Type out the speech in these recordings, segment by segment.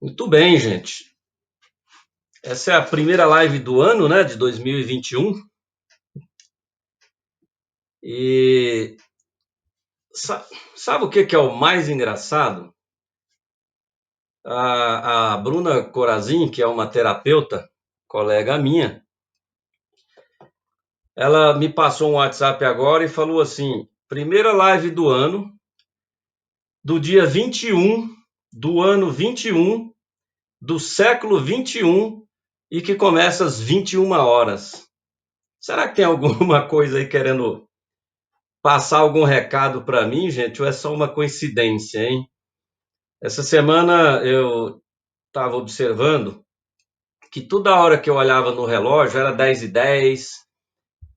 Muito bem, gente. Essa é a primeira live do ano, né, de 2021. E sabe o que é o mais engraçado? A Bruna Corazin, que é uma terapeuta, colega minha, ela me passou um WhatsApp agora e falou assim: primeira live do ano, do dia 21, do ano 21, do século 21 e que começa às 21 horas. Será que tem alguma coisa aí querendo passar algum recado para mim, gente, ou é só uma coincidência, hein? Essa semana eu estava observando que toda hora que eu olhava no relógio era 10h10,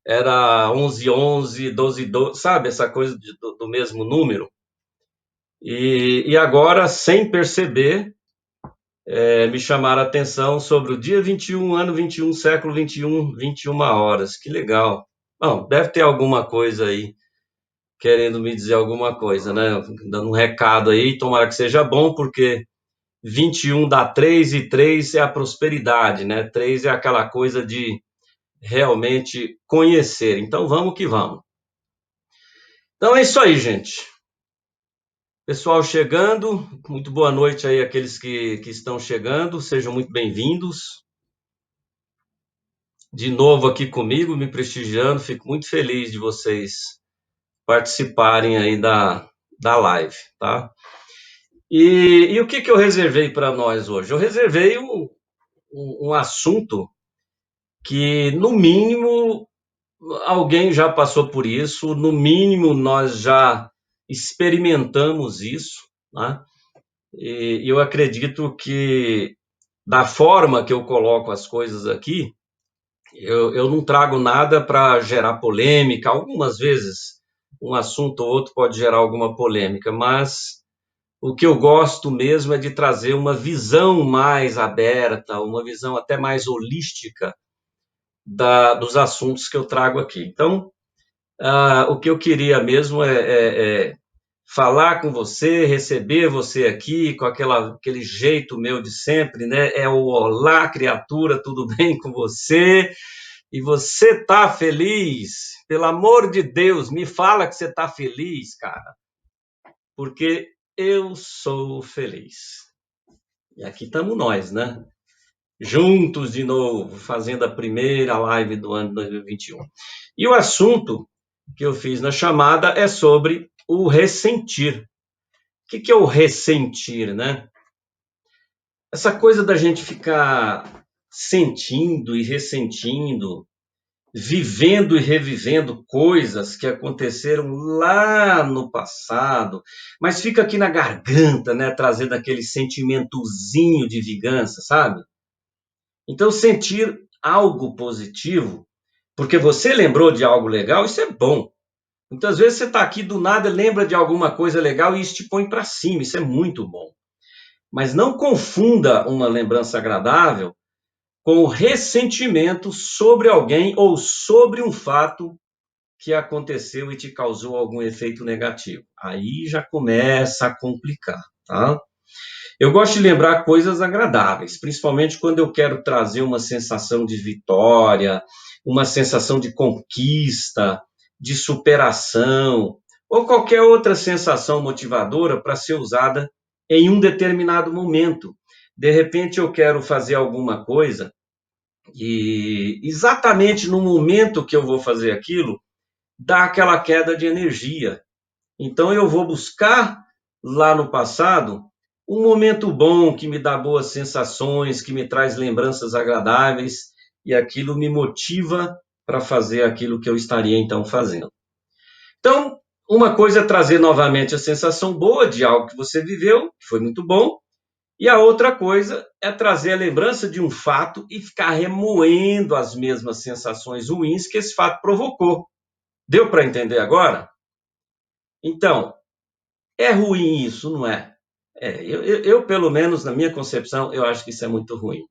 era 11h11, 12h12, sabe? Essa coisa do mesmo número. E agora, sem perceber, me chamaram a atenção sobre o dia 21, ano 21, século 21, 21 horas. Que legal. Bom, deve ter alguma coisa aí querendo me dizer alguma coisa, né? Dando um recado aí, tomara que seja bom, porque 21 dá 3 e 3 é a prosperidade, né? 3 é aquela coisa de realmente conhecer. Então vamos que vamos. Então é isso aí, gente. Pessoal chegando, muito boa noite aí àqueles que estão chegando, sejam muito bem-vindos. De novo aqui comigo, me prestigiando, fico muito feliz de vocês participarem aí da live, tá? E o que eu reservei para nós hoje? Eu reservei um assunto que, no mínimo, alguém já passou por isso, no mínimo, nós já experimentamos isso, né? E eu acredito que, da forma que eu coloco as coisas aqui, eu não trago nada para gerar polêmica. Algumas vezes, um assunto ou outro pode gerar alguma polêmica, mas o que eu gosto mesmo é de trazer uma visão mais aberta, uma visão até mais holística dos assuntos que eu trago aqui. Então, o que eu queria mesmo é falar com você, receber você aqui com aquele jeito meu de sempre, né? É o olá, criatura, tudo bem com você? E você tá feliz? Pelo amor de Deus, me fala que você tá feliz, cara, porque eu sou feliz. E aqui estamos nós, né? Juntos de novo, fazendo a primeira live do ano 2021. E o assunto que eu fiz na chamada é sobre o ressentir. O que é o ressentir, né? Essa coisa da gente ficar sentindo e ressentindo, vivendo e revivendo coisas que aconteceram lá no passado, mas fica aqui na garganta, né? Trazendo aquele sentimentozinho de vingança, sabe? Então, sentir algo positivo, porque você lembrou de algo legal, isso é bom. Muitas vezes você está aqui do nada, lembra de alguma coisa legal e isso te põe para cima, isso é muito bom. Mas não confunda uma lembrança agradável com o ressentimento sobre alguém ou sobre um fato que aconteceu e te causou algum efeito negativo. Aí já começa a complicar, tá? Eu gosto de lembrar coisas agradáveis, principalmente quando eu quero trazer uma sensação de vitória, uma sensação de conquista, de superação, ou qualquer outra sensação motivadora para ser usada em um determinado momento. De repente eu quero fazer alguma coisa e exatamente no momento que eu vou fazer aquilo, dá aquela queda de energia. Então eu vou buscar lá no passado um momento bom que me dá boas sensações, que me traz lembranças agradáveis e aquilo me motiva para fazer aquilo que eu estaria então fazendo. Então, uma coisa é trazer novamente a sensação boa de algo que você viveu, que foi muito bom, e a outra coisa é trazer a lembrança de um fato e ficar remoendo as mesmas sensações ruins que esse fato provocou. Deu para entender agora? Então, é ruim isso, não é? Pelo menos, na minha concepção, eu acho que isso é muito ruim.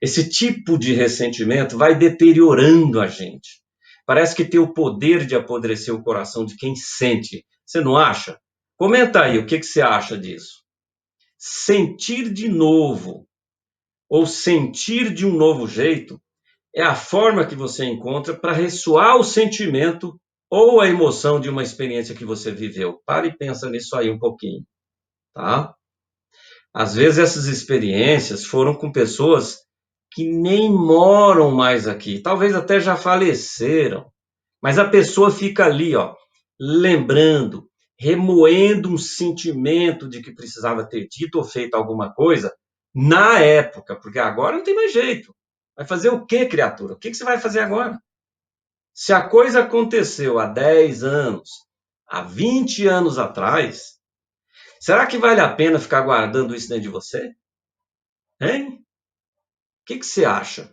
Esse tipo de ressentimento vai deteriorando a gente. Parece que tem o poder de apodrecer o coração de quem sente. Você não acha? Comenta aí, o que você acha disso? Sentir de novo ou sentir de um novo jeito é a forma que você encontra para ressoar o sentimento ou a emoção de uma experiência que você viveu. Para e pensa nisso aí um pouquinho, tá? Às vezes essas experiências foram com pessoas que nem moram mais aqui, talvez até já faleceram, mas a pessoa fica ali, ó, lembrando, remoendo um sentimento de que precisava ter dito ou feito alguma coisa na época, porque agora não tem mais jeito. Vai fazer o quê, criatura? O que você vai fazer agora? Se a coisa aconteceu há 10 anos, há 20 anos atrás, será que vale a pena ficar guardando isso dentro de você? Hein? O que você acha?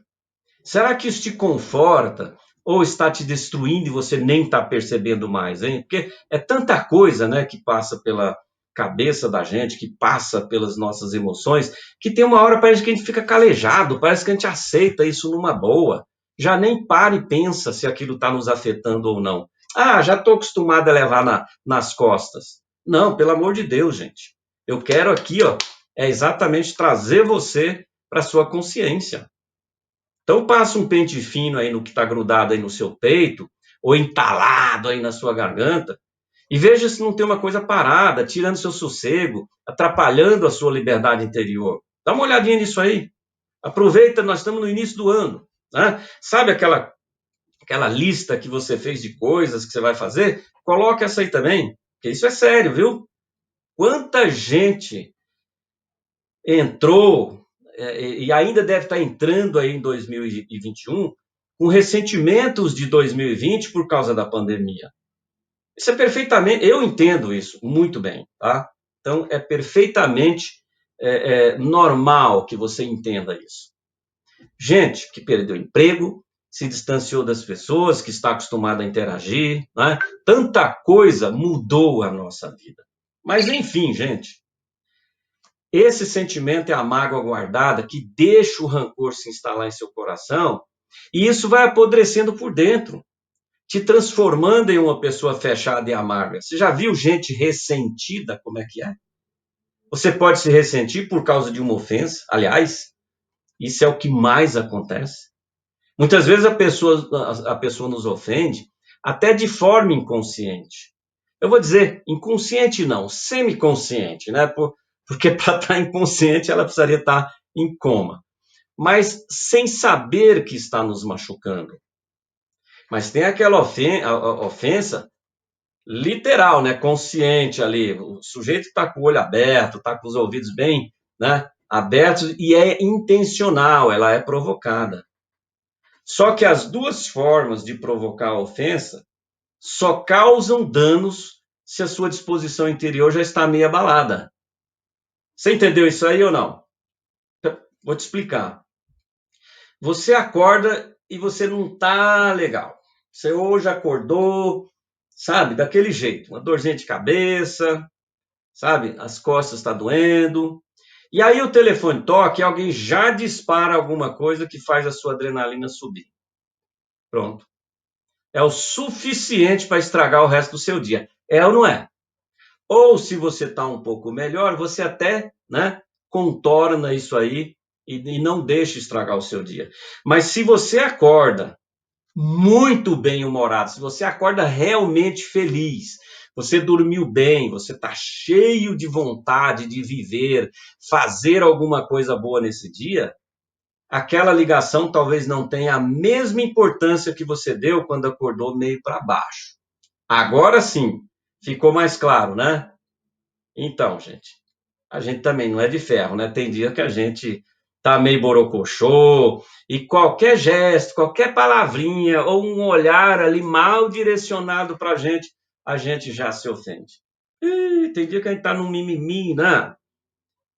Será que isso te conforta ou está te destruindo e você nem está percebendo mais, hein? Porque é tanta coisa, né, que passa pela cabeça da gente, que passa pelas nossas emoções, que tem uma hora parece que a gente fica calejado, parece que a gente aceita isso numa boa. Já nem para e pensa se aquilo está nos afetando ou não. Ah, já estou acostumado a levar nas costas. Não, pelo amor de Deus, gente. Eu quero aqui, ó, é exatamente trazer você para sua consciência. Então passa um pente fino aí no que está grudado aí no seu peito, ou entalado aí na sua garganta, e veja se não tem uma coisa parada, tirando seu sossego, atrapalhando a sua liberdade interior. Dá uma olhadinha nisso aí. Aproveita, nós estamos no início do ano. Né? Sabe aquela lista que você fez de coisas que você vai fazer? Coloca essa aí também, porque isso é sério, viu? Quanta gente entrou e ainda deve estar entrando aí em 2021 com ressentimentos de 2020 por causa da pandemia. Isso é perfeitamente, eu entendo isso muito bem, tá? Então é perfeitamente normal que você entenda isso. Gente que perdeu emprego, se distanciou das pessoas, que está acostumada a interagir, né? Tanta coisa mudou a nossa vida. Mas enfim, gente, esse sentimento é a mágoa guardada que deixa o rancor se instalar em seu coração e isso vai apodrecendo por dentro, te transformando em uma pessoa fechada e amarga. Você já viu gente ressentida? Como é que é? Você pode se ressentir por causa de uma ofensa. Aliás, isso é o que mais acontece. Muitas vezes a pessoa nos ofende até de forma inconsciente. Eu vou dizer inconsciente não, semiconsciente, né? Porque para estar inconsciente ela precisaria estar em coma. Mas sem saber que está nos machucando. Mas tem aquela ofensa literal, né? Consciente ali. O sujeito está com o olho aberto, está com os ouvidos bem, né, abertos e é intencional, ela é provocada. Só que as duas formas de provocar a ofensa só causam danos se a sua disposição interior já está meio abalada. Você entendeu isso aí ou não? Vou te explicar. Você acorda e você não está legal. Você hoje acordou, sabe, daquele jeito, uma dorzinha de cabeça, sabe, as costas estão doendo. E aí o telefone toca e alguém já dispara alguma coisa que faz a sua adrenalina subir. Pronto. É o suficiente para estragar o resto do seu dia. É ou não é? Ou se você está um pouco melhor, você até, né, contorna isso aí e não deixa estragar o seu dia. Mas se você acorda muito bem-humorado, se você acorda realmente feliz, você dormiu bem, você está cheio de vontade de viver, fazer alguma coisa boa nesse dia, aquela ligação talvez não tenha a mesma importância que você deu quando acordou meio para baixo. Agora sim, ficou mais claro, né? Então, gente, a gente também não é de ferro, né? Tem dia que a gente tá meio borocochô e qualquer gesto, qualquer palavrinha ou um olhar ali mal direcionado para a gente já se ofende. E tem dia que a gente tá num mimimi, né?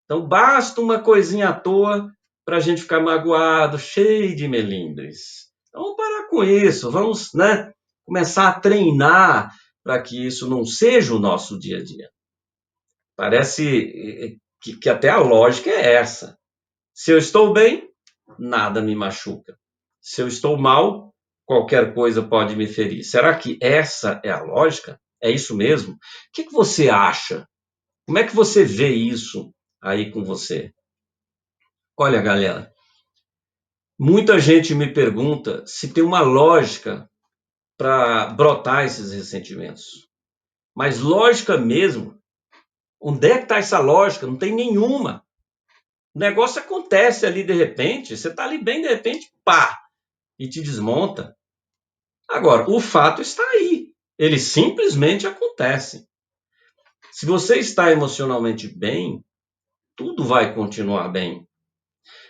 Então basta uma coisinha à toa para a gente ficar magoado, cheio de melindres. Então vamos parar com isso, vamos, né, começar a treinar para que isso não seja o nosso dia a dia. Parece que até a lógica é essa. Se eu estou bem, nada me machuca. Se eu estou mal, qualquer coisa pode me ferir. Será que essa é a lógica? É isso mesmo? O que você acha? Como é que você vê isso aí com você. Olha, galera, muita gente me pergunta se tem uma lógica para brotar esses ressentimentos. Mas lógica mesmo, onde é que está essa lógica? Não tem nenhuma. O negócio acontece ali de repente, você está ali bem de repente, pá, e te desmonta. Agora, o fato está aí. Ele simplesmente acontece. Se você está emocionalmente bem, tudo vai continuar bem.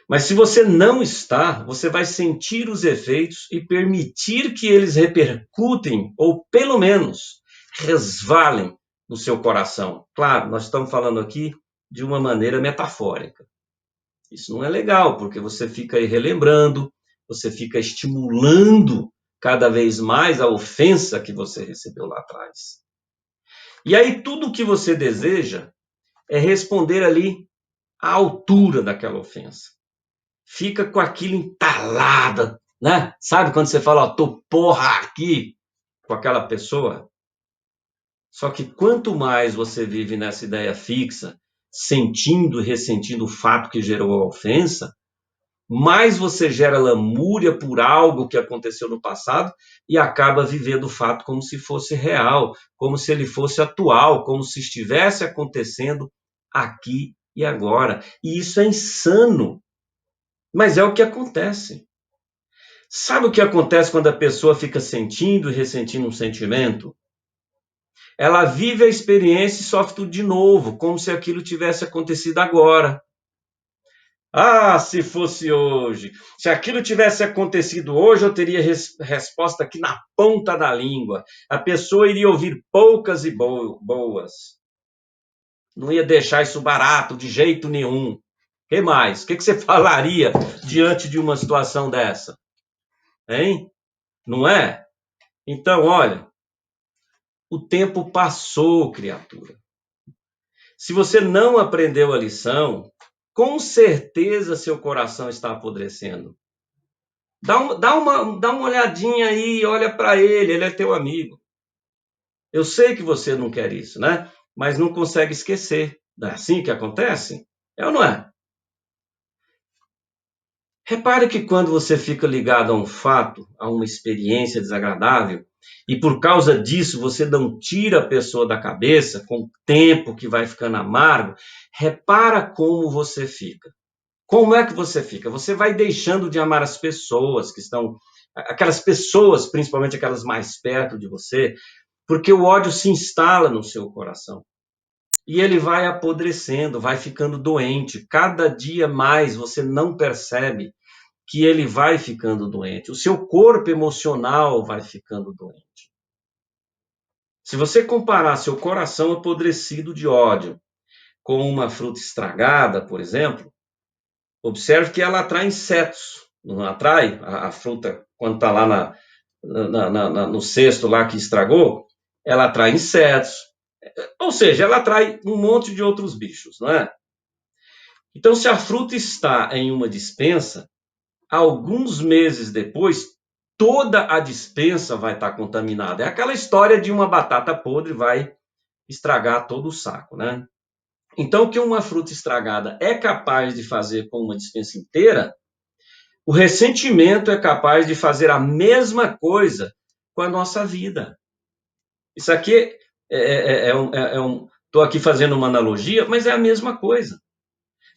Mas se você não está, você vai sentir os efeitos e permitir que eles repercutem, ou pelo menos resvalem no seu coração. Claro, nós estamos falando aqui de uma maneira metafórica. Isso não é legal, porque você fica aí relembrando, você fica estimulando cada vez mais a ofensa que você recebeu lá atrás. E aí tudo o que você deseja é responder ali à altura daquela ofensa. Fica com aquilo entalada, né? Sabe quando você fala, ó, tô porra aqui com aquela pessoa? Só que quanto mais você vive nessa ideia fixa, sentindo e ressentindo o fato que gerou a ofensa, mais você gera lamúria por algo que aconteceu no passado e acaba vivendo o fato como se fosse real, como se ele fosse atual, como se estivesse acontecendo aqui e agora. E isso é insano, mas é o que acontece. Sabe o que acontece quando a pessoa fica sentindo e ressentindo um sentimento? Ela vive a experiência e sofre tudo de novo, como se aquilo tivesse acontecido agora. Ah, se fosse hoje. Se aquilo tivesse acontecido hoje, eu teria resposta aqui na ponta da língua. A pessoa iria ouvir poucas e boas. Não ia deixar isso barato de jeito nenhum. O que mais? O que você falaria diante de uma situação dessa? Hein? Não é? Então, olha, o tempo passou, criatura. Se você não aprendeu a lição, com certeza seu coração está apodrecendo. Dá uma olhadinha aí, olha para ele é teu amigo. Eu sei que você não quer isso, né? Mas não consegue esquecer. Não é assim que acontece? É ou não é? Repare que quando você fica ligado a um fato, a uma experiência desagradável, e por causa disso você não tira a pessoa da cabeça, com o tempo que vai ficando amargo, repara como você fica. Como é que você fica? Você vai deixando de amar as pessoas que estão, aquelas pessoas, principalmente aquelas mais perto de você, porque o ódio se instala no seu coração. E ele vai apodrecendo, vai ficando doente. Cada dia mais você não percebe que ele vai ficando doente. O seu corpo emocional vai ficando doente. Se você comparar seu coração apodrecido de ódio com uma fruta estragada, por exemplo, observe que ela atrai insetos. Não atrai a fruta quando está lá no cesto lá que estragou? Ela atrai insetos. Ou seja, ela atrai um monte de outros bichos, não é? Então, se a fruta está em uma despensa, alguns meses depois, toda a despensa vai estar contaminada. É aquela história de uma batata podre vai estragar todo o saco, né? Então, o que uma fruta estragada é capaz de fazer com uma despensa inteira, o ressentimento é capaz de fazer a mesma coisa com a nossa vida. Isso aqui estou aqui fazendo uma analogia, mas é a mesma coisa.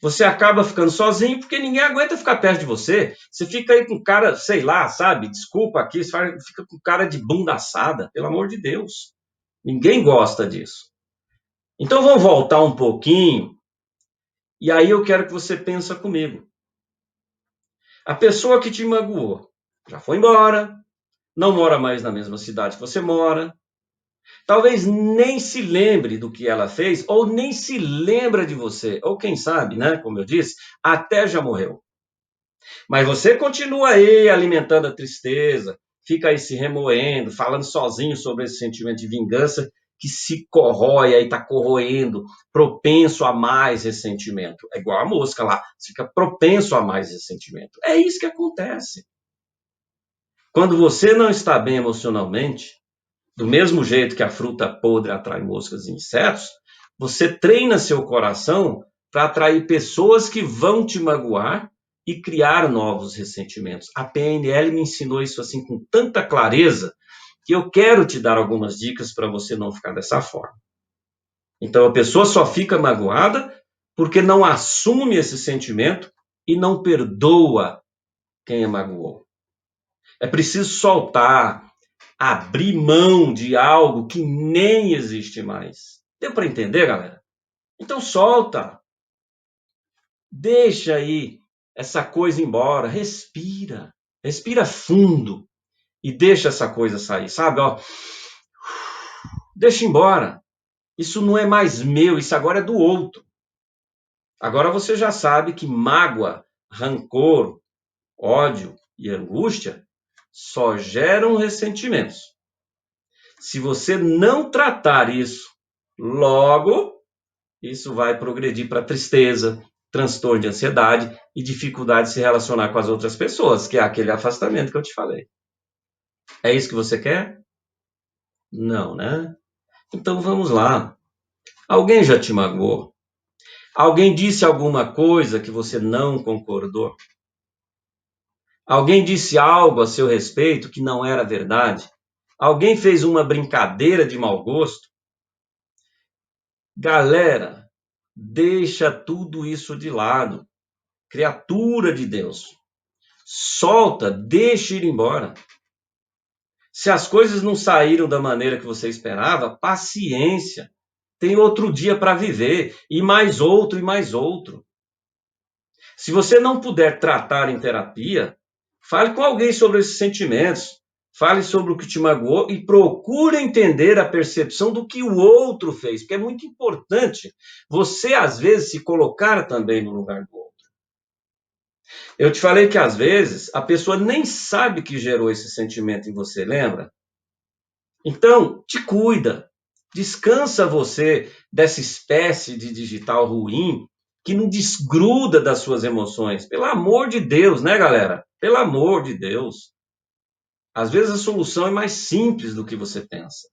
Você acaba ficando sozinho porque ninguém aguenta ficar perto de você. Você fica aí com cara, sei lá, sabe? Desculpa aqui, você fica com cara de bunda assada, pelo amor de Deus. Ninguém gosta disso. Então vamos voltar um pouquinho e aí eu quero que você pense comigo. A pessoa que te magoou já foi embora, não mora mais na mesma cidade que você mora, talvez nem se lembre do que ela fez, ou nem se lembra de você, ou quem sabe, né, como eu disse, até já morreu. Mas você continua aí alimentando a tristeza, fica aí se remoendo, falando sozinho sobre esse sentimento de vingança que se corrói, aí está corroendo, propenso a mais ressentimento. É igual a mosca lá, fica propenso a mais ressentimento. É isso que acontece. Quando você não está bem emocionalmente, do mesmo jeito que a fruta podre atrai moscas e insetos, você treina seu coração para atrair pessoas que vão te magoar e criar novos ressentimentos. A PNL me ensinou isso assim com tanta clareza que eu quero te dar algumas dicas para você não ficar dessa forma. Então, a pessoa só fica magoada porque não assume esse sentimento e não perdoa quem a magoou. É preciso soltar, abrir mão de algo que nem existe mais. Deu para entender, galera? Então solta. Deixa aí essa coisa embora, respira. Respira fundo e deixa essa coisa sair, sabe? Ó, deixa embora. Isso não é mais meu, isso agora é do outro. Agora você já sabe que mágoa, rancor, ódio e angústia só geram ressentimentos. Se você não tratar isso logo, isso vai progredir para tristeza, transtorno de ansiedade e dificuldade de se relacionar com as outras pessoas, que é aquele afastamento que eu te falei. É isso que você quer? Não, né? Então vamos lá. Alguém já te magoou? Alguém disse alguma coisa que você não concordou? Alguém disse algo a seu respeito que não era verdade? Alguém fez uma brincadeira de mau gosto? Galera, deixa tudo isso de lado. Criatura de Deus. Solta, deixa ir embora. Se as coisas não saíram da maneira que você esperava, paciência. Tem outro dia para viver, e mais outro, e mais outro. Se você não puder tratar em terapia, fale com alguém sobre esses sentimentos. Fale sobre o que te magoou e procure entender a percepção do que o outro fez, porque é muito importante você, às vezes, se colocar também no lugar do outro. Eu te falei que, às vezes, a pessoa nem sabe que gerou esse sentimento em você, lembra? Então, te cuida. Descansa você dessa espécie de digital ruim que não desgruda das suas emoções. Pelo amor de Deus, né, galera? Pelo amor de Deus. Às vezes a solução é mais simples do que você pensa.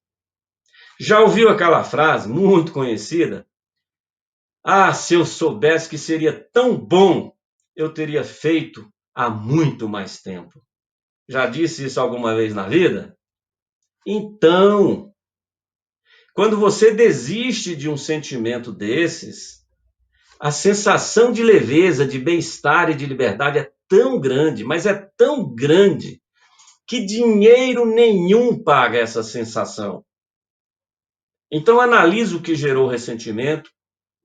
Já ouviu aquela frase muito conhecida? Ah, se eu soubesse que seria tão bom, eu teria feito há muito mais tempo. Já disse isso alguma vez na vida? Então, quando você desiste de um sentimento desses, a sensação de leveza, de bem-estar e de liberdade é tão grande, mas é tão grande, que dinheiro nenhum paga essa sensação. Então, analise o que gerou o ressentimento,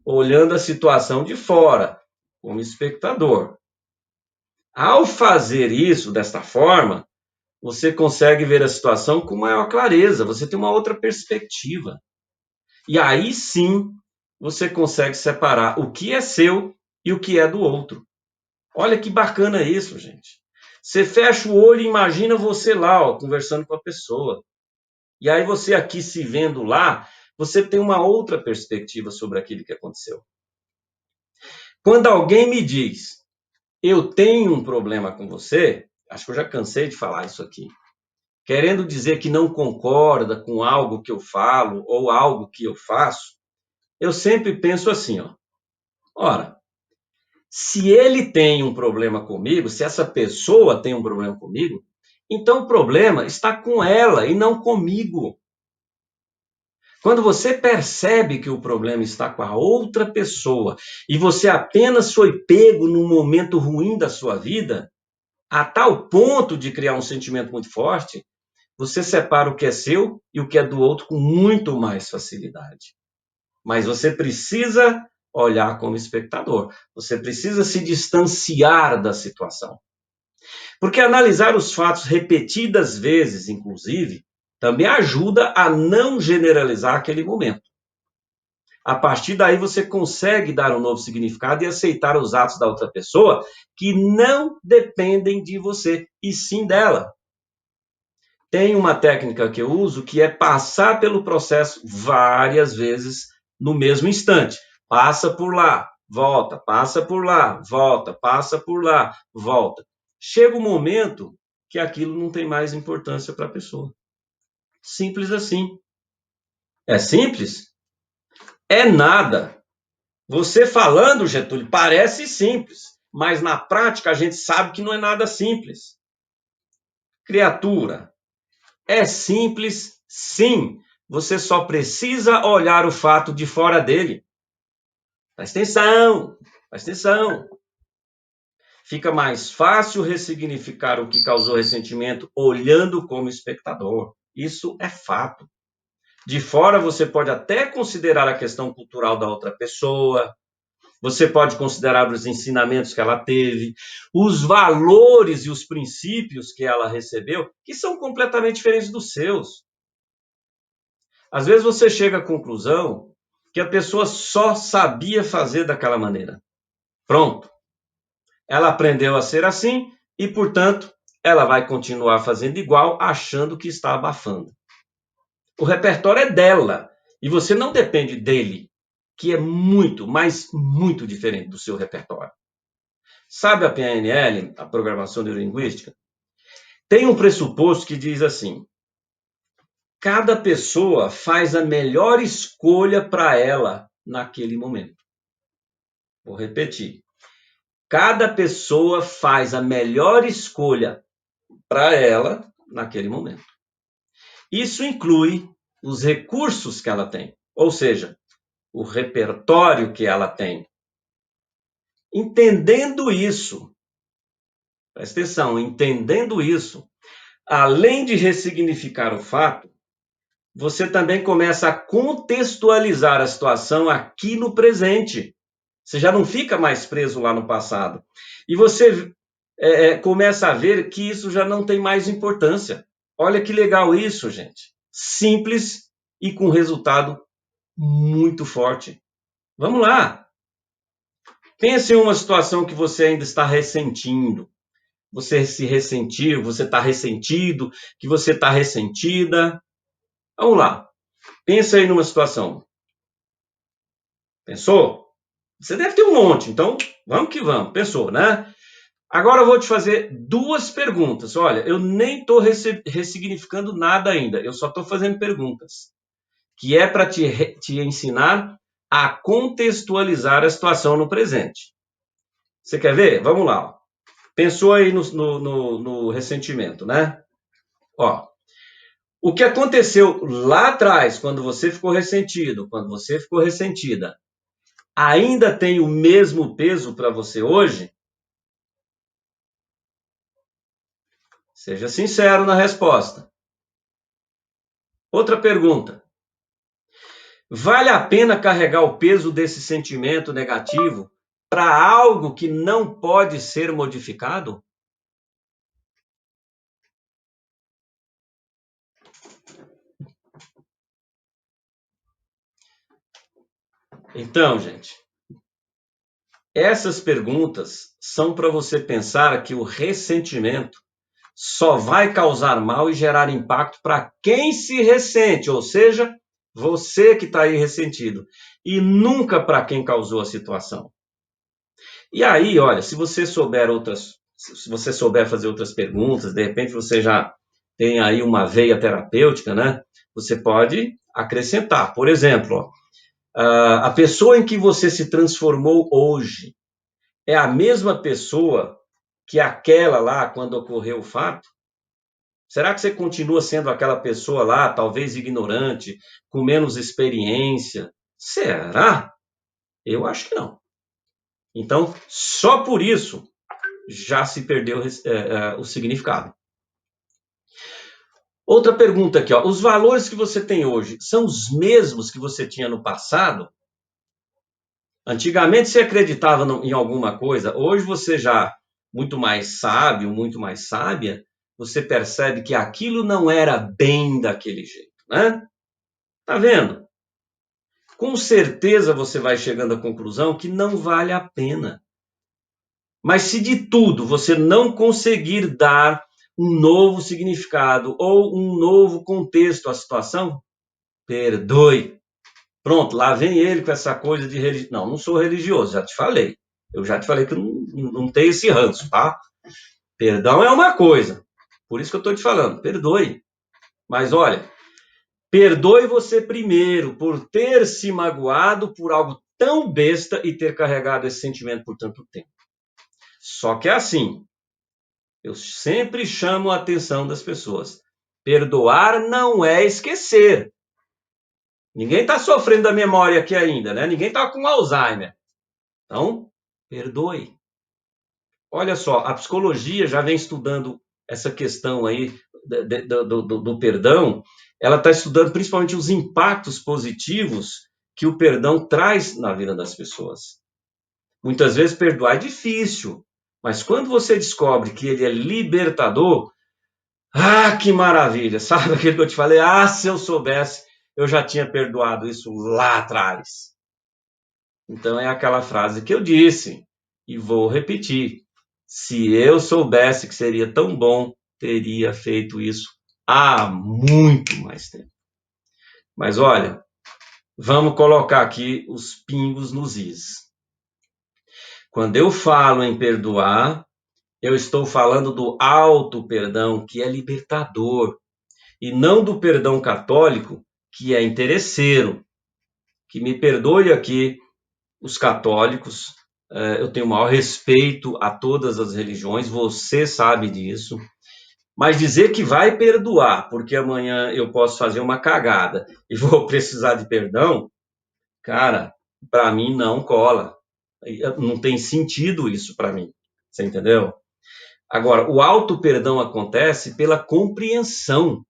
olhando a situação de fora, como espectador. Ao fazer isso desta forma, você consegue ver a situação com maior clareza, você tem uma outra perspectiva. E aí sim, você consegue separar o que é seu e o que é do outro. Olha que bacana isso, gente. Você fecha o olho e imagina você lá, ó, conversando com a pessoa. E aí você aqui se vendo lá, você tem uma outra perspectiva sobre aquilo que aconteceu. Quando alguém me diz, eu tenho um problema com você, acho que eu já cansei de falar isso aqui, querendo dizer que não concorda com algo que eu falo ou algo que eu faço, eu sempre penso assim, ó. Ora, se ele tem um problema comigo, se essa pessoa tem um problema comigo, então o problema está com ela e não comigo. Quando você percebe que o problema está com a outra pessoa e você apenas foi pego num momento ruim da sua vida, a tal ponto de criar um sentimento muito forte, você separa o que é seu e o que é do outro com muito mais facilidade. Mas você precisa olhar como espectador. Você precisa se distanciar da situação. Porque analisar os fatos repetidas vezes, inclusive, também ajuda a não generalizar aquele momento. A partir daí você consegue dar um novo significado e aceitar os atos da outra pessoa que não dependem de você, e sim dela. Tem uma técnica que eu uso que é passar pelo processo várias vezes no mesmo instante. Passa por lá, volta, passa por lá, volta, passa por lá, volta. Chega um momento que aquilo não tem mais importância para a pessoa. Simples assim. É simples? É nada. Você falando, Getúlio, parece simples, mas na prática a gente sabe que não é nada simples. Criatura, é simples, sim. Você só precisa olhar o fato de fora dele. Presta atenção, presta atenção. Fica mais fácil ressignificar o que causou ressentimento olhando como espectador. Isso é fato. De fora, você pode até considerar a questão cultural da outra pessoa, você pode considerar os ensinamentos que ela teve, os valores e os princípios que ela recebeu, que são completamente diferentes dos seus. Às vezes você chega à conclusão que a pessoa só sabia fazer daquela maneira. Pronto. Ela aprendeu a ser assim e, portanto, ela vai continuar fazendo igual, achando que está abafando. O repertório é dela e você não depende dele, que é muito, mas muito diferente do seu repertório. Sabe a PNL, a Programação Neurolinguística? Tem um pressuposto que diz assim: cada pessoa faz a melhor escolha para ela naquele momento. Vou repetir. Cada pessoa faz a melhor escolha para ela naquele momento. Isso inclui os recursos que ela tem, ou seja, o repertório que ela tem. Entendendo isso, presta atenção, entendendo isso, além de ressignificar o fato, você também começa a contextualizar a situação aqui no presente. Você já não fica mais preso lá no passado. E você começa a ver que isso já não tem mais importância. Olha que legal isso, gente. Simples e com resultado muito forte. Vamos lá. Pense em uma situação que você ainda está ressentindo. Você se ressentiu, você está ressentido, que você está ressentida. Vamos lá. Pensa aí numa situação. Pensou? Você deve ter um monte, então vamos que vamos. Pensou, né? Agora eu vou te fazer duas perguntas. Olha, eu nem estou ressignificando nada ainda, eu só estou fazendo perguntas. Que é para te ensinar a contextualizar a situação no presente. Você quer ver? Vamos lá. Pensou aí no ressentimento, né? Ó, o que aconteceu lá atrás, quando você ficou ressentido, quando você ficou ressentida, ainda tem o mesmo peso para você hoje? Seja sincero na resposta. Outra pergunta. Vale a pena carregar o peso desse sentimento negativo para algo que não pode ser modificado? Então, gente, essas perguntas são para você pensar que o ressentimento só vai causar mal e gerar impacto para quem se ressente, ou seja, você que está aí ressentido, e nunca para quem causou a situação. E aí, olha, se você souber fazer outras perguntas, de repente você já tem aí uma veia terapêutica, né? Você pode acrescentar. Por exemplo, ó, a pessoa em que você se transformou hoje é a mesma pessoa que aquela lá quando ocorreu o fato? Será que você continua sendo aquela pessoa lá, talvez ignorante, com menos experiência? Será? Eu acho que não. Então, só por isso já se perdeu o significado. Outra pergunta aqui, ó. Os valores que você tem hoje são os mesmos que você tinha no passado? Antigamente você acreditava em alguma coisa, hoje você já muito mais sábio, muito mais sábia, você percebe que aquilo não era bem daquele jeito, né? Tá vendo? Com certeza você vai chegando à conclusão que não vale a pena. Mas se de tudo você não conseguir dar um novo significado ou um novo contexto à situação, perdoe. Pronto, lá vem ele com essa coisa de religião. Não, não sou religioso, já te falei. Eu já te falei que eu não tenho esse ranço, tá? Perdão é uma coisa. Por isso que eu estou te falando, perdoe. Mas olha, perdoe você primeiro por ter se magoado por algo tão besta e ter carregado esse sentimento por tanto tempo. Só que é assim, eu sempre chamo a atenção das pessoas. Perdoar não é esquecer. Ninguém está sofrendo da memória aqui ainda, né? Ninguém está com Alzheimer. Então, perdoe. Olha só, a psicologia já vem estudando essa questão aí do perdão. Ela está estudando principalmente os impactos positivos que o perdão traz na vida das pessoas. Muitas vezes perdoar é difícil, mas quando você descobre que ele é libertador, que maravilha! Sabe aquilo que eu te falei? Se eu soubesse, eu já tinha perdoado isso lá atrás. Então é aquela frase que eu disse e vou repetir. Se eu soubesse que seria tão bom, teria feito isso há muito mais tempo. Mas olha, vamos colocar aqui os pingos nos is. Quando eu falo em perdoar, eu estou falando do auto-perdão, que é libertador, e não do perdão católico, que é interesseiro. Que me perdoe aqui os católicos, eu tenho o maior respeito a todas as religiões, você sabe disso, mas dizer que vai perdoar, porque amanhã eu posso fazer uma cagada e vou precisar de perdão, cara, para mim não cola. Não tem sentido isso para mim, você entendeu? Agora, o auto-perdão acontece pela compreensão.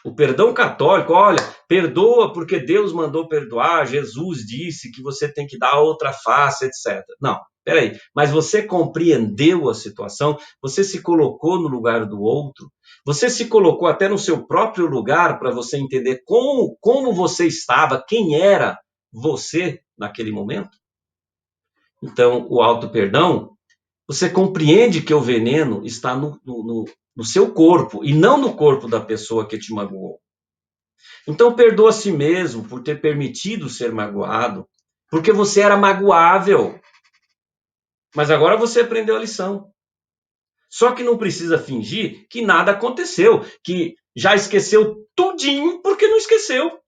O perdão católico, olha, perdoa porque Deus mandou perdoar, Jesus disse que você tem que dar outra face, etc. Não, peraí, mas você compreendeu a situação, você se colocou no lugar do outro, você se colocou até no seu próprio lugar para você entender como você estava, quem era você naquele momento? Então, o auto-perdão, você compreende que o veneno está no seu corpo e não no corpo da pessoa que te magoou. Então, perdoa a si mesmo por ter permitido ser magoado, porque você era magoável. Mas agora você aprendeu a lição. Só que não precisa fingir que nada aconteceu, que já esqueceu tudinho porque não esqueceu.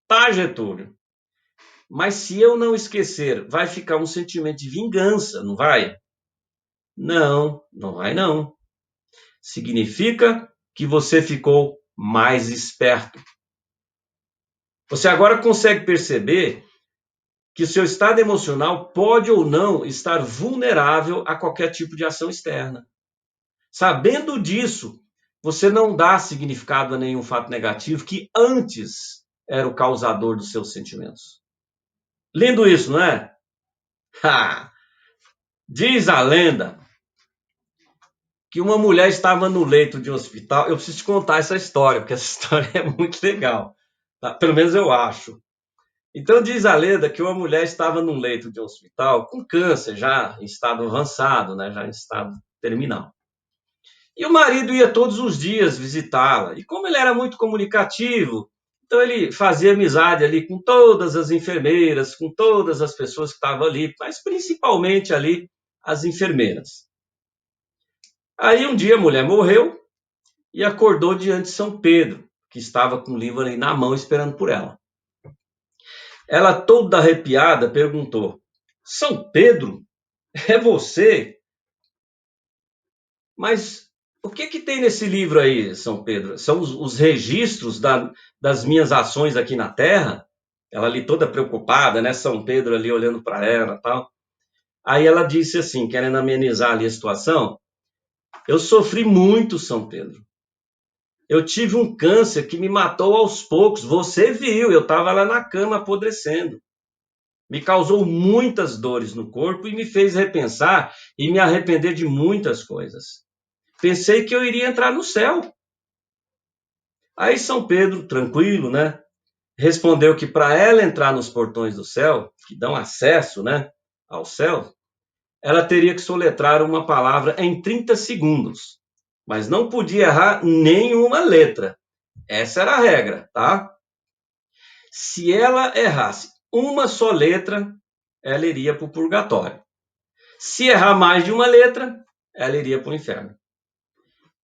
Tá, Getúlio? Mas se eu não esquecer, vai ficar um sentimento de vingança, não vai? Não, não vai não. Significa que você ficou mais esperto. Você agora consegue perceber que o seu estado emocional pode ou não estar vulnerável a qualquer tipo de ação externa. Sabendo disso, você não dá significado a nenhum fato negativo que antes era o causador dos seus sentimentos. Lindo isso, não é? Diz a lenda que uma mulher estava no leito de um hospital. Eu preciso te contar essa história, porque essa história é muito legal. Tá? Pelo menos eu acho. Então diz a lenda que uma mulher estava num leito de um hospital com câncer, já em estado avançado, né, já em estado terminal. E o marido ia todos os dias visitá-la. E como ele era muito comunicativo, então ele fazia amizade ali com todas as enfermeiras, com todas as pessoas que estavam ali, mas principalmente ali as enfermeiras. Aí um dia a mulher morreu e acordou diante de São Pedro, que estava com o livro ali na mão esperando por ela. Ela, toda arrepiada, perguntou: São Pedro, é você? Mas o que tem nesse livro aí, São Pedro? São os registros das minhas ações aqui na Terra? Ela ali toda preocupada, né? São Pedro ali olhando para ela e tal. Aí ela disse assim, querendo amenizar ali a situação: Eu sofri muito, São Pedro. Eu tive um câncer que me matou aos poucos. Você viu, eu estava lá na cama apodrecendo. Me causou muitas dores no corpo e me fez repensar e me arrepender de muitas coisas. Pensei que eu iria entrar no céu. Aí São Pedro, tranquilo, né, respondeu que para ela entrar nos portões do céu, que dão acesso, né, ao céu, ela teria que soletrar uma palavra em 30 segundos, mas não podia errar nenhuma letra. Essa era a regra, tá? Se ela errasse uma só letra, ela iria para o purgatório. Se errar mais de uma letra, ela iria para o inferno.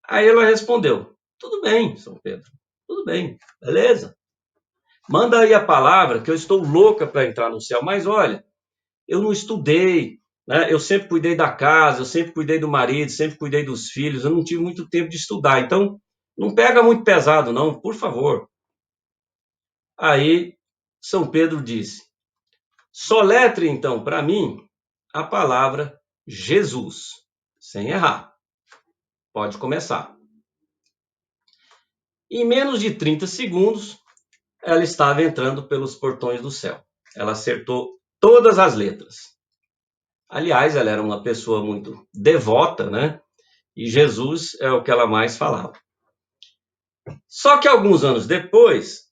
Aí ela respondeu: Tudo bem, São Pedro, tudo bem, beleza. Manda aí a palavra que eu estou louca para entrar no céu. Mas olha, eu não estudei, né? Eu sempre cuidei da casa, eu sempre cuidei do marido, sempre cuidei dos filhos, eu não tive muito tempo de estudar. Então, não pega muito pesado, não, por favor. Aí, São Pedro disse: soletre então para mim a palavra Jesus, sem errar. Pode começar. Em menos de 30 segundos, ela estava entrando pelos portões do céu. Ela acertou todas as letras. Aliás, ela era uma pessoa muito devota, né? E Jesus é o que ela mais falava. Só que alguns anos depois,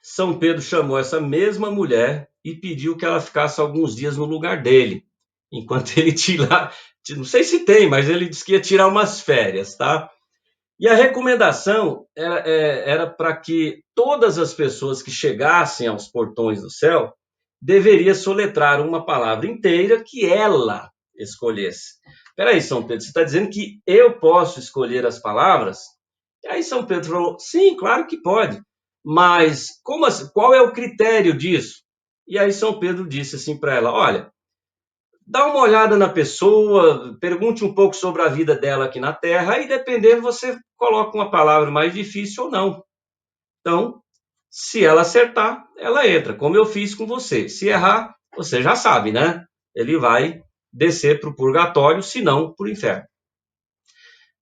São Pedro chamou essa mesma mulher e pediu que ela ficasse alguns dias no lugar dele, enquanto ele tira, não sei se tem, mas ele disse que ia tirar umas férias, tá? E a recomendação era para que todas as pessoas que chegassem aos portões do céu deveria soletrar uma palavra inteira que ela escolhesse. Espera aí, São Pedro, você está dizendo que eu posso escolher as palavras? E aí São Pedro falou, sim, claro que pode. Mas como assim? Qual é o critério disso? E aí São Pedro disse assim para ela, olha, dá uma olhada na pessoa, pergunte um pouco sobre a vida dela aqui na Terra, e dependendo, você coloca uma palavra mais difícil ou não. Então, se ela acertar, ela entra, como eu fiz com você. Se errar, você já sabe, né? Ele vai descer para o purgatório, se não, para o inferno.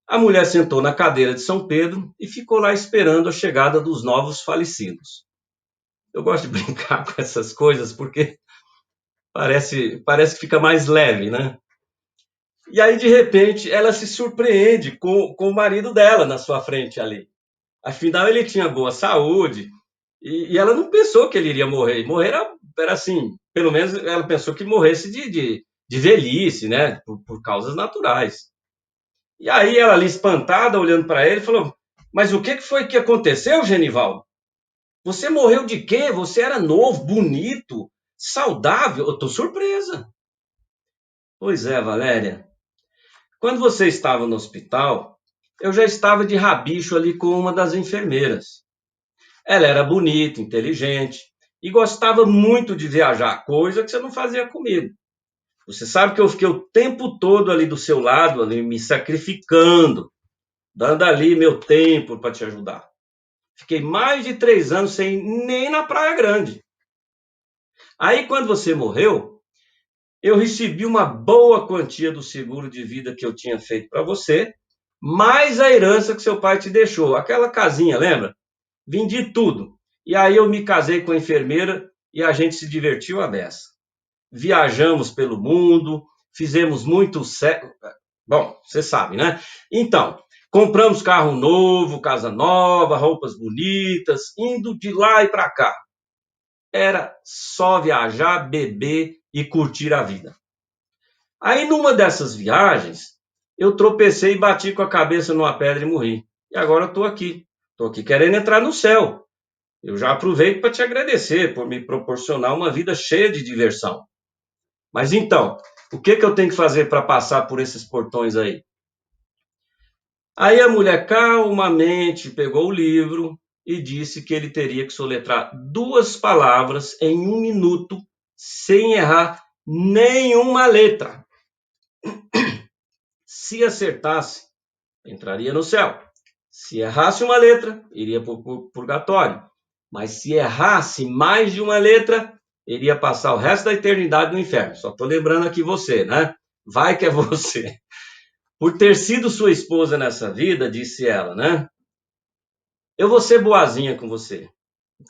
A mulher sentou na cadeira de São Pedro e ficou lá esperando a chegada dos novos falecidos. Eu gosto de brincar com essas coisas porque parece que fica mais leve, né? E aí, de repente, ela se surpreende com o marido dela na sua frente ali. Afinal, ele tinha boa saúde e ela não pensou que ele iria morrer. Morrer era assim, pelo menos ela pensou que morresse de velhice, né? Por causas naturais. E aí, ela ali espantada, olhando para ele, falou: mas o que foi que aconteceu, Genival? Você morreu de quê? Você era novo, bonito, saudável. Eu estou surpresa. Pois é, Valéria. Quando você estava no hospital, eu já estava de rabicho ali com uma das enfermeiras. Ela era bonita, inteligente e gostava muito de viajar, coisa que você não fazia comigo. Você sabe que eu fiquei o tempo todo ali do seu lado, ali me sacrificando, dando ali meu tempo para te ajudar. Fiquei mais de 3 anos sem nem na Praia Grande. Aí, quando você morreu, eu recebi uma boa quantia do seguro de vida que eu tinha feito para você, mais a herança que seu pai te deixou. Aquela casinha, lembra? Vendi tudo. E aí eu me casei com a enfermeira e a gente se divertiu à beça. Viajamos pelo mundo, fizemos muito sexo. Bom, você sabe, né? Então, compramos carro novo, casa nova, roupas bonitas, indo de lá e para cá. Era só viajar, beber e curtir a vida. Aí, numa dessas viagens, eu tropecei e bati com a cabeça numa pedra e morri. E agora eu estou aqui. Estou aqui querendo entrar no céu. Eu já aproveito para te agradecer por me proporcionar uma vida cheia de diversão. Mas então, o que eu tenho que fazer para passar por esses portões aí? Aí a mulher calmamente pegou o livro e disse que ele teria que soletrar 2 palavras em 1 minuto, sem errar nenhuma letra. Se acertasse, entraria no céu. Se errasse uma letra, iria para o purgatório. Mas se errasse mais de uma letra, iria passar o resto da eternidade no inferno. Só estou lembrando aqui você, né? Vai que é você. Por ter sido sua esposa nessa vida, disse ela, né? Eu vou ser boazinha com você.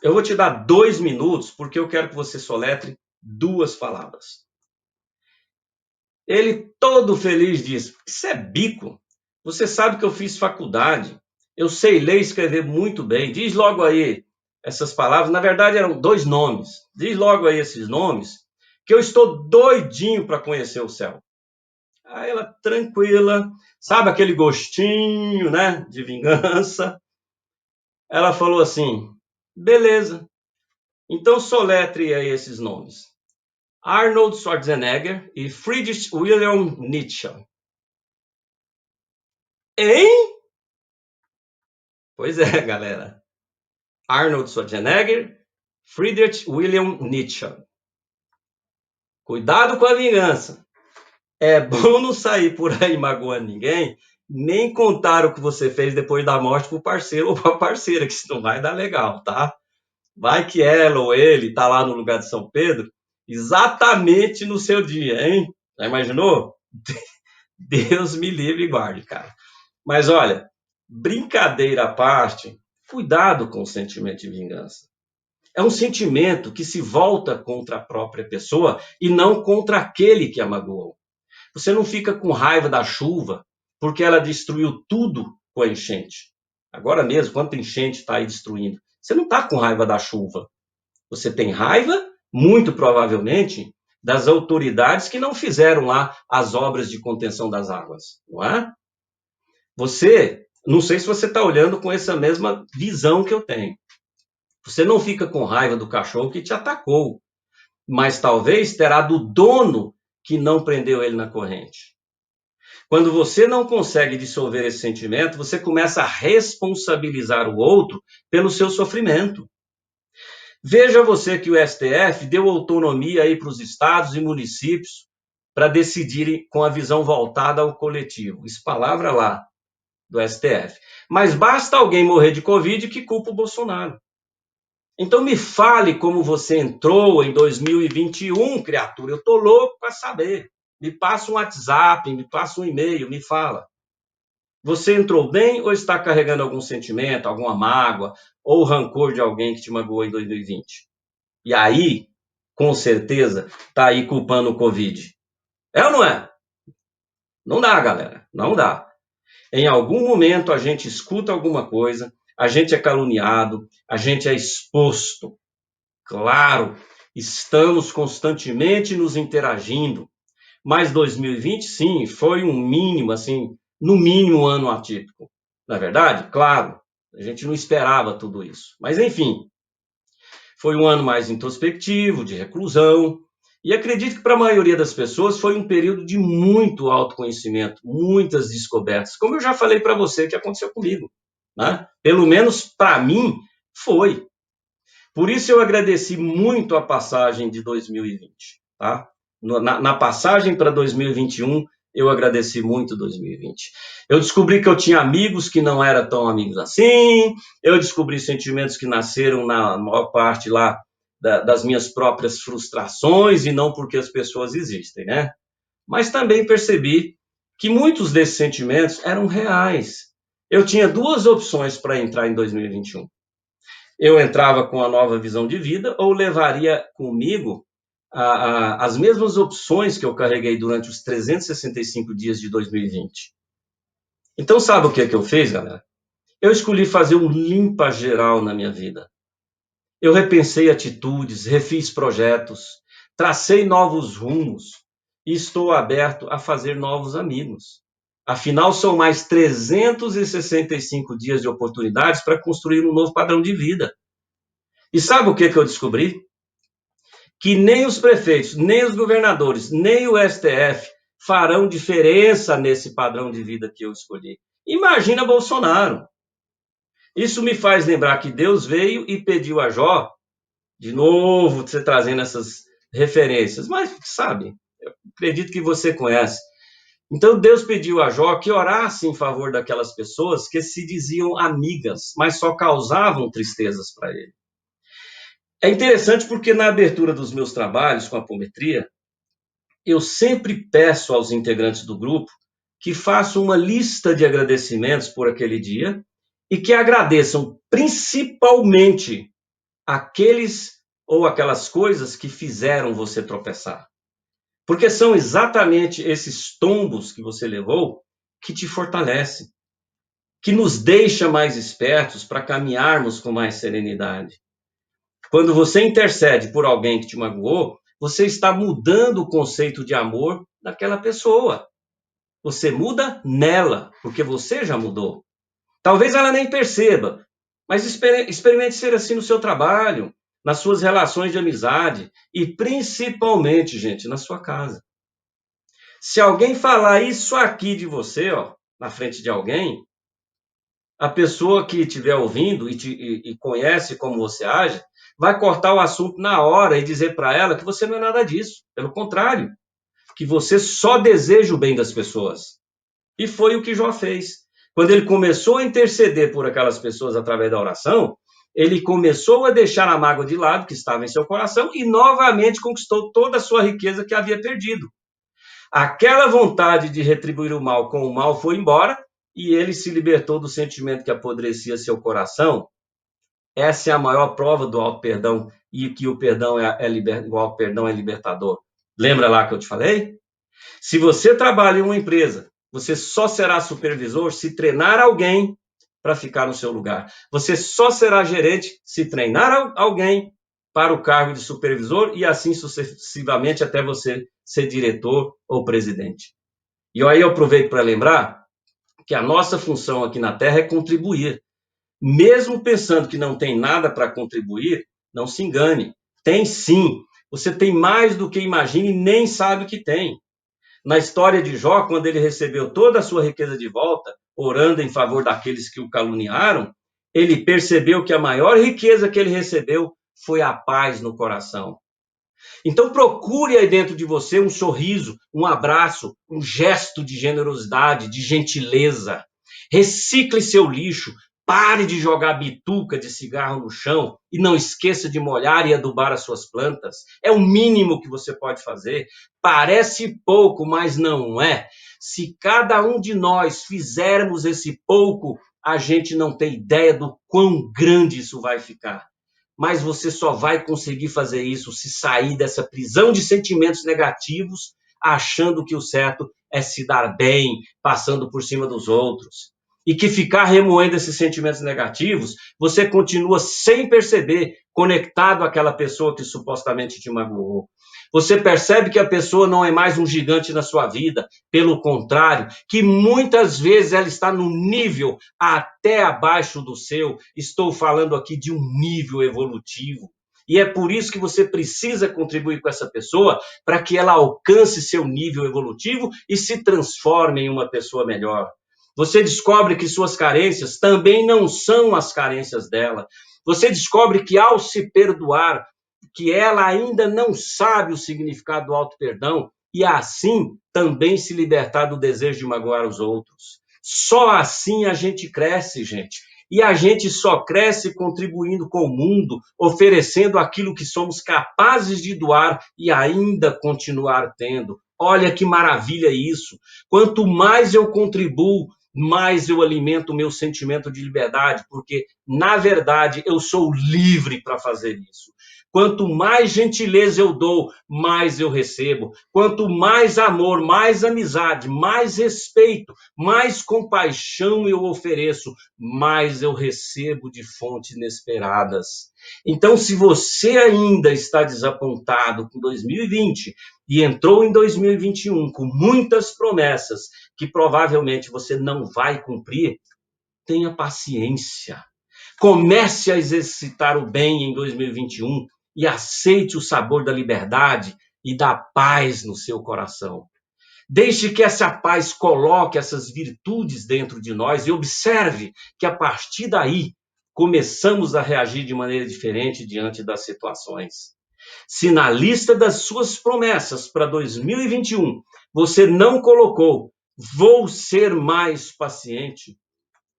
Eu vou te dar 2 minutos, porque eu quero que você soletre 2 palavras. Ele, todo feliz, diz: isso é bico. Você sabe que eu fiz faculdade. Eu sei ler e escrever muito bem. Diz logo aí essas palavras. Na verdade, eram 2 nomes. Diz logo aí esses nomes, que eu estou doidinho para conhecer o céu. Aí ela, tranquila, sabe aquele gostinho, né, de vingança? Ela falou assim: beleza, então soletre aí esses nomes. Arnold Schwarzenegger e Friedrich Wilhelm Nietzsche. Hein? Pois é, galera. Arnold Schwarzenegger, Friedrich Wilhelm Nietzsche. Cuidado com a vingança. É bom não sair por aí magoando ninguém, nem contar o que você fez depois da morte pro parceiro ou pra parceira, que isso não vai dar legal, tá? Vai que ela ou ele tá lá no lugar de São Pedro, exatamente no seu dia, hein? Já imaginou? Deus me livre e guarde, cara. Mas olha, brincadeira à parte, cuidado com o sentimento de vingança. É um sentimento que se volta contra a própria pessoa e não contra aquele que a magoou. Você não fica com raiva da chuva porque ela destruiu tudo com a enchente. Agora mesmo, quanta enchente está aí destruindo? Você não está com raiva da chuva. Você tem raiva, muito provavelmente, das autoridades que não fizeram lá as obras de contenção das águas, não é? Você, não sei se você está olhando com essa mesma visão que eu tenho. Você não fica com raiva do cachorro que te atacou, mas talvez terá do dono que não prendeu ele na corrente. Quando você não consegue dissolver esse sentimento, você começa a responsabilizar o outro pelo seu sofrimento. Veja você que o STF deu autonomia aí para os estados e municípios para decidirem com a visão voltada ao coletivo. Isso palavra lá do STF. Mas basta alguém morrer de Covid que culpa o Bolsonaro. Então me fale como você entrou em 2021, criatura. Eu estou louco para saber. Me passa um WhatsApp, me passa um e-mail, me fala. Você entrou bem ou está carregando algum sentimento, alguma mágoa ou rancor de alguém que te magoou em 2020? E aí, com certeza, está aí culpando o Covid. É ou não é? Não dá, galera. Não dá. Em algum momento a gente escuta alguma coisa, a gente é caluniado, a gente é exposto. Claro, estamos constantemente nos interagindo, mas 2020, sim, foi um mínimo, assim, no mínimo um ano atípico. Na verdade, claro, a gente não esperava tudo isso. Mas, enfim, foi um ano mais introspectivo, de reclusão, e acredito que para a maioria das pessoas foi um período de muito autoconhecimento, muitas descobertas, como eu já falei para você que aconteceu comigo, né? Pelo menos para mim foi. Por isso eu agradeci muito a passagem de 2020, tá? Na passagem para 2021, eu agradeci muito 2020. Eu descobri que eu tinha amigos que não eram tão amigos assim, eu descobri sentimentos que nasceram na maior parte lá das minhas próprias frustrações e não porque as pessoas existem, né? Mas também percebi que muitos desses sentimentos eram reais. Eu tinha duas opções para entrar em 2021. Eu entrava com a nova visão de vida ou levaria comigo as mesmas opções que eu carreguei durante os 365 dias de 2020. Então, sabe o que é que eu fiz, galera? Eu escolhi fazer um limpa geral na minha vida. Eu repensei atitudes, refiz projetos, tracei novos rumos e estou aberto a fazer novos amigos. Afinal, são mais 365 dias de oportunidades para construir um novo padrão de vida. E sabe o que eu descobri? Que nem os prefeitos, nem os governadores, nem o STF farão diferença nesse padrão de vida que eu escolhi. Imagina Bolsonaro. Isso me faz lembrar que Deus veio e pediu a Jó, de novo, você trazendo essas referências, mas sabe, eu acredito que você conhece. Então Deus pediu a Jó que orasse em favor daquelas pessoas que se diziam amigas, mas só causavam tristezas para ele. É interessante porque na abertura dos meus trabalhos com apometria, eu sempre peço aos integrantes do grupo que façam uma lista de agradecimentos por aquele dia e que agradeçam principalmente aqueles ou aquelas coisas que fizeram você tropeçar. Porque são exatamente esses tombos que você levou que te fortalecem, que nos deixa mais espertos para caminharmos com mais serenidade. Quando você intercede por alguém que te magoou, você está mudando o conceito de amor daquela pessoa. Você muda nela, porque você já mudou. Talvez ela nem perceba, mas experimente ser assim no seu trabalho, nas suas relações de amizade e principalmente, gente, na sua casa. Se alguém falar isso aqui de você, ó, na frente de alguém, a pessoa que estiver ouvindo e conhece como você age, vai cortar o assunto na hora e dizer para ela que você não é nada disso. Pelo contrário, que você só deseja o bem das pessoas. E foi o que Jó fez. Quando ele começou a interceder por aquelas pessoas através da oração, ele começou a deixar a mágoa de lado que estava em seu coração e novamente conquistou toda a sua riqueza que havia perdido. Aquela vontade de retribuir o mal com o mal foi embora e ele se libertou do sentimento que apodrecia seu coração. Essa é a maior prova do auto-perdão e que o perdão o auto-perdão é libertador. Lembra lá que eu te falei? Se você trabalha em uma empresa, você só será supervisor se treinar alguém para ficar no seu lugar. Você só será gerente se treinar alguém para o cargo de supervisor e assim sucessivamente até você ser diretor ou presidente. E aí eu aproveito para lembrar que a nossa função aqui na Terra é contribuir. Mesmo pensando que não tem nada para contribuir, não se engane. Tem sim. Você tem mais do que imagina e nem sabe o que tem. Na história de Jó, quando ele recebeu toda a sua riqueza de volta, orando em favor daqueles que o caluniaram, ele percebeu que a maior riqueza que ele recebeu foi a paz no coração. Então procure aí dentro de você um sorriso, um abraço, um gesto de generosidade, de gentileza. Recicle seu lixo, pare de jogar bituca de cigarro no chão e não esqueça de molhar e adubar as suas plantas. É o mínimo que você pode fazer. Parece pouco, mas não é. Se cada um de nós fizermos esse pouco, a gente não tem ideia do quão grande isso vai ficar. Mas você só vai conseguir fazer isso se sair dessa prisão de sentimentos negativos, achando que o certo é se dar bem, passando por cima dos outros. E que ficar remoendo esses sentimentos negativos, você continua sem perceber, conectado àquela pessoa que supostamente te magoou. Você percebe que a pessoa não é mais um gigante na sua vida, pelo contrário, que muitas vezes ela está no nível até abaixo do seu. Estou falando aqui de um nível evolutivo. E é por isso que você precisa contribuir com essa pessoa para que ela alcance seu nível evolutivo e se transforme em uma pessoa melhor. Você descobre que suas carências também não são as carências dela. Você descobre que ao se perdoar, que ela ainda não sabe o significado do auto-perdão e assim também se libertar do desejo de magoar os outros. Só assim a gente cresce, gente. E a gente só cresce contribuindo com o mundo, oferecendo aquilo que somos capazes de doar e ainda continuar tendo. Olha que maravilha isso. Quanto mais eu contribuo, mais eu alimento o meu sentimento de liberdade, porque, na verdade, eu sou livre para fazer isso. Quanto mais gentileza eu dou, mais eu recebo. Quanto mais amor, mais amizade, mais respeito, mais compaixão eu ofereço, mais eu recebo de fontes inesperadas. Então, se você ainda está desapontado com 2020 e entrou em 2021 com muitas promessas que provavelmente você não vai cumprir, tenha paciência. Comece a exercitar o bem em 2021 e aceite o sabor da liberdade e da paz no seu coração. Deixe que essa paz coloque essas virtudes dentro de nós e observe que a partir daí começamos a reagir de maneira diferente diante das situações. Se na lista das suas promessas para 2021 você não colocou, vou ser mais paciente,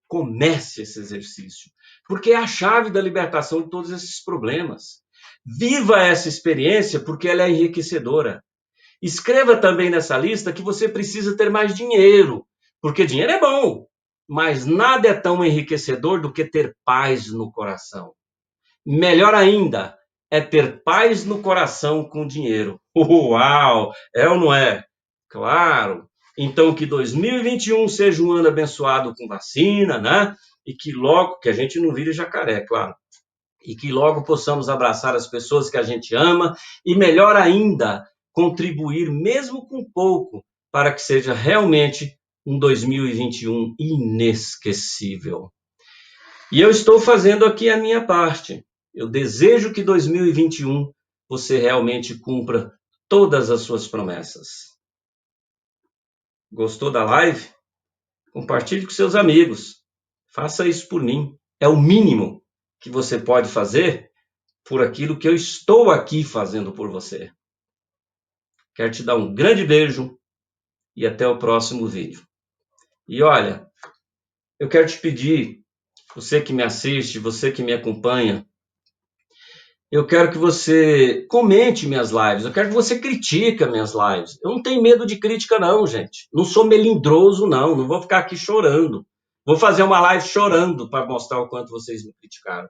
comece esse exercício, porque é a chave da libertação de todos esses problemas. Viva essa experiência porque ela é enriquecedora. Escreva também nessa lista que você precisa ter mais dinheiro, porque dinheiro é bom, mas nada é tão enriquecedor do que ter paz no coração. Melhor ainda, é ter paz no coração com dinheiro. Uau! É ou não é? Claro. Então, que 2021 seja um ano abençoado com vacina, né? E que logo, que a gente não vire jacaré, claro. E que logo possamos abraçar as pessoas que a gente ama e, melhor ainda, contribuir mesmo com pouco para que seja realmente um 2021 inesquecível. E eu estou fazendo aqui a minha parte. Eu desejo que 2021 você realmente cumpra todas as suas promessas. Gostou da live? Compartilhe com seus amigos. Faça isso por mim. É o mínimo que você pode fazer por aquilo que eu estou aqui fazendo por você. Quero te dar um grande beijo e até o próximo vídeo. E olha, eu quero te pedir, você que me assiste, você que me acompanha, eu quero que você comente minhas lives, eu quero que você critique minhas lives. Eu não tenho medo de crítica não, gente. Não sou melindroso não, não vou ficar aqui chorando. Vou fazer uma live chorando para mostrar o quanto vocês me criticaram.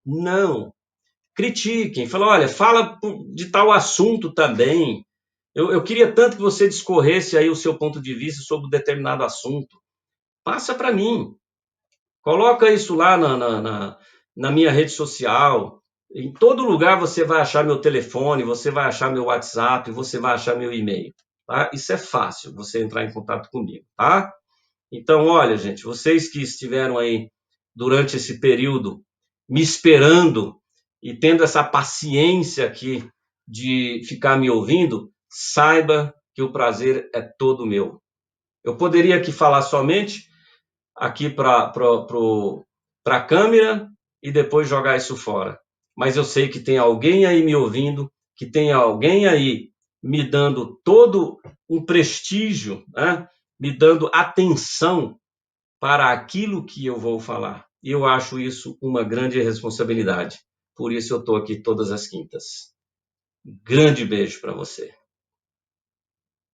Não. Critiquem, fala, olha, fala de tal assunto também. Eu queria tanto que você discorresse aí o seu ponto de vista sobre um determinado assunto. Passa para mim. Coloca isso lá na minha rede social. Em todo lugar você vai achar meu telefone, você vai achar meu WhatsApp, você vai achar meu e-mail. Tá? Isso é fácil, você entrar em contato comigo, tá? Então, olha, gente, vocês que estiveram aí durante esse período me esperando e tendo essa paciência aqui de ficar me ouvindo, saiba que o prazer é todo meu. Eu poderia aqui falar somente aqui para a câmera e depois jogar isso fora. Mas eu sei que tem alguém aí me ouvindo, que tem alguém aí me dando todo um prestígio, né? Me dando atenção para aquilo que eu vou falar. E eu acho isso uma grande responsabilidade. Por isso eu estou aqui todas as quintas. Grande beijo para você.